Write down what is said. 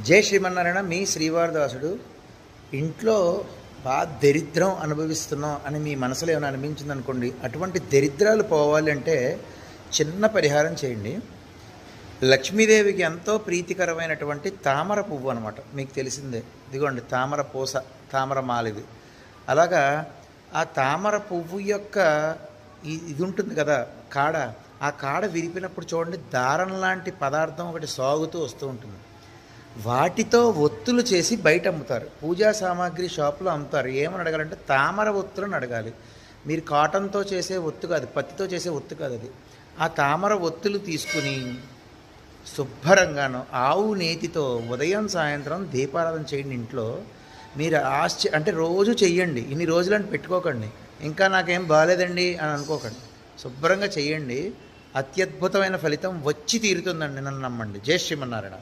జై శ్రీమన్నారాయణ. మీ శ్రీవారదాసుడు. ఇంట్లో బాగా దరిద్రం అనుభవిస్తున్నాం అని మీ మనసులో ఏమైనా అనిపించింది అనుకోండి, అటువంటి దరిద్రాలు పోవాలి అంటే చిన్న పరిహారం చేయండి. లక్ష్మీదేవికి ఎంతో ప్రీతికరమైనటువంటి తామర పువ్వు అనమాట, మీకు తెలిసిందే. ఇదిగోండి తామర పూస, తామర మాలిది. అలాగా ఆ తామర పువ్వు యొక్క ఇది ఉంటుంది కదా కాడ, ఆ కాడ విరిపినప్పుడు చూడండి దారం లాంటి పదార్థం ఒకటి సాగుతూ వస్తూ ఉంటుంది. వాటితో ఒత్తులు చేసి బయట అమ్ముతారు. పూజా సామాగ్రి షాపులో అమ్ముతారు. ఏమని అడగాలంటే తామర ఒత్తులను అడగాలి. మీరు కాటన్తో చేసే ఒత్తు కాదు, పత్తితో చేసే ఒత్తు కాదు అది. ఆ తామర ఒత్తులు తీసుకుని శుభ్రంగాను ఆవు నేతితో ఉదయం సాయంత్రం దీపారాధన చేయండి ఇంట్లో. మీరు అంటే రోజు చెయ్యండి, ఇన్ని రోజులని పెట్టుకోకండి, ఇంకా నాకేం బాగాలేదండి అని అనుకోకండి. శుభ్రంగా చెయ్యండి, అత్యద్భుతమైన ఫలితం వచ్చి తీరుతుందండి, నన్ను నమ్మండి. జై శ్రీమన్నారాయణ.